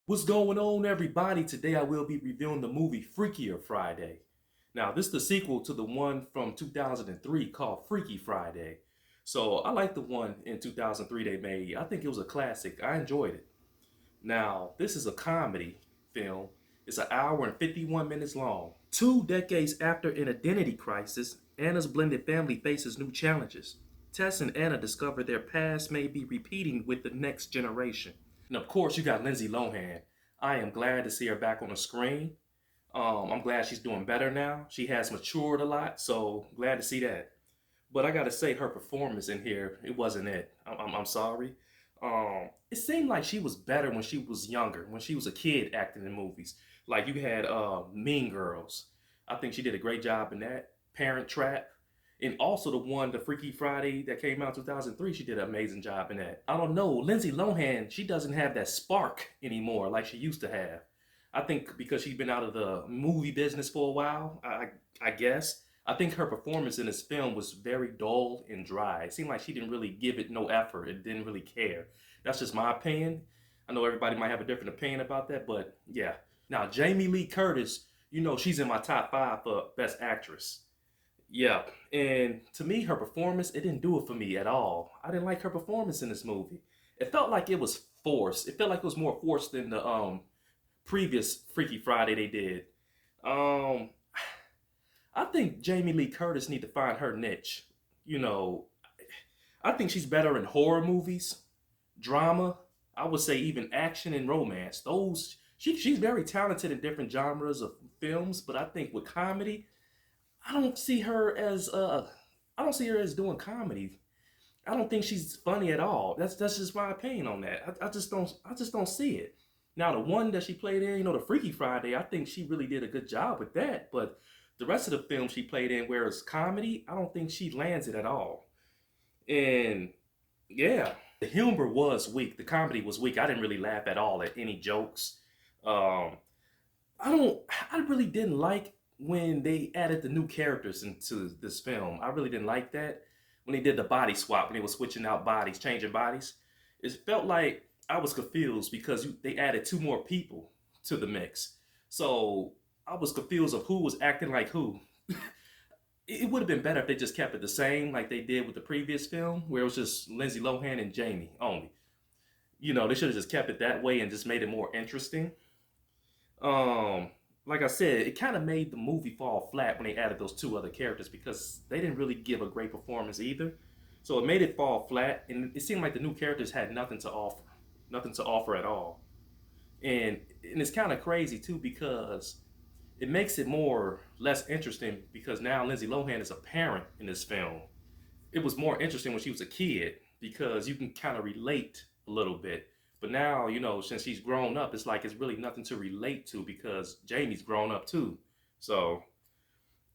What's going on, everybody? Today I will be reviewing the movie Freakier Friday. Now, this is the sequel to the one from 2003 called Freaky Friday. So I like the one in 2003 they made. I think it was a classic. I enjoyed it. Now, this is a comedy film. It's an hour and 51 minutes long. 2 decades after an identity crisis, Anna's blended family faces new challenges. Tess and Anna discover their past may be repeating with the next generation. And of course, you got Lindsay Lohan. I am glad to see her back on the screen. I'm glad she's doing better now. She has matured a lot, so glad to see that. But I gotta say, her performance in here, it wasn't it. I'm sorry. It seemed like she was better when she was younger, when she was a kid acting in movies. Like you had Mean Girls. I think she did a great job in that. Parent Trap. And also the one, the Freaky Friday that came out in 2003, she did an amazing job in that. I don't know, Lindsay Lohan, she doesn't have that spark anymore like she used to have. I think because she's been out of the movie business for a while, I guess. I think her performance in this film was very dull and dry. It seemed like she didn't really give it no effort. It didn't really care. That's just my opinion. I know everybody might have a different opinion about that, but yeah. Now, Jamie Lee Curtis, she's in my top five for Best Actress. Yeah, and to me, her performance, it didn't do it for me at all. I didn't like her performance in this movie. It felt like it was forced. It felt like it was more forced than the previous Freaky Friday they did. Um, I think Jamie Lee Curtis need to find her niche. You know, I think she's better in horror movies, drama. I would say even action and romance. Those she's very talented in different genres of films, but I think with comedy, I don't see her as I don't see her as doing comedy. I don't think she's funny at all. That's just my opinion on that. I just don't see it. Now the one that she played in, the Freaky Friday, I think she really did a good job with that. But the rest of the film she played in, where it's comedy, I don't think she lands it at all. And yeah, the humor was weak. The comedy was weak. I didn't really laugh at all at any jokes. Um, I don't. I really didn't like when they added the new characters into this film. I really didn't like that when they did the body swap when they were switching out bodies, changing bodies. It felt like I was confused because they added two more people to the mix. So I was confused of who was acting like who. It would have been better if they just kept it the same like they did with the previous film, where it was just Lindsay Lohan and Jamie only. They should have just kept it that way and just made it more interesting. Um, like I said, it kind of made the movie fall flat when they added those two other characters because they didn't really give a great performance either. So it made it fall flat, and it seemed like the new characters had nothing to offer at all. And it's kind of crazy too because it makes it more less interesting because now Lindsay Lohan is a parent in this film. It was more interesting when she was a kid because you can kind of relate a little bit. But now, since she's grown up, it's like it's really nothing to relate to because Jamie's grown up too. So,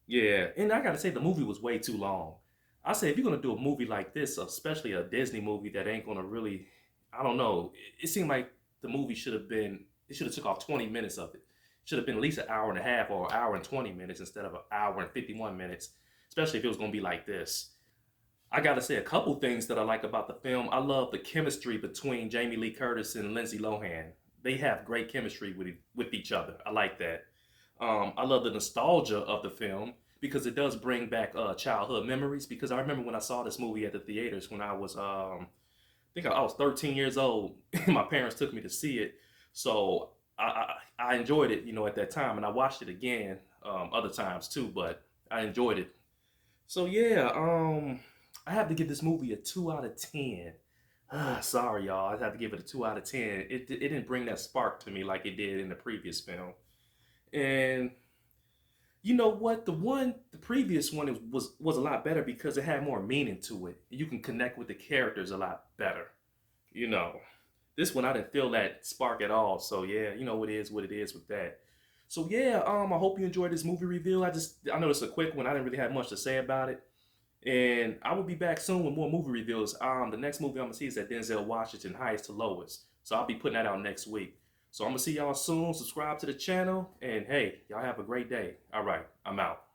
yeah. And I gotta say, the movie was way too long. I say, if you're gonna do a movie like this, especially a Disney movie that ain't gonna really, I don't know, it seemed like the movie it should have took off 20 minutes of it. Should have been at least an hour and a half or an hour and 20 minutes instead of an hour and 51 minutes, especially if it was gonna be like this. I gotta say a couple things that I like about the film. I love the chemistry between Jamie Lee Curtis and Lindsay Lohan. They have great chemistry with each other. I like that. I love the nostalgia of the film because it does bring back childhood memories. Because I remember when I saw this movie at the theaters when I was, I think I was 13 years old. My parents took me to see it, so I enjoyed it, at that time, and I watched it again other times too. But I enjoyed it. So yeah, I have to give this movie a 2 out of 10. Sorry, y'all. I have to give it a 2 out of 10. It didn't bring that spark to me like it did in the previous film. And you know what? The previous one was a lot better because it had more meaning to it. You can connect with the characters a lot better. You know, this one I didn't feel that spark at all. So yeah, it is what it is with that. So yeah, I hope you enjoyed this movie review. I know it's a quick one. I didn't really have much to say about it. And I will be back soon with more movie reviews. The next movie I'm gonna see is that Denzel Washington, Highest to Lowest. So I'll be putting that out next week. So I'm gonna see y'all soon. Subscribe to the channel, and hey, y'all have a great day. All right, I'm out.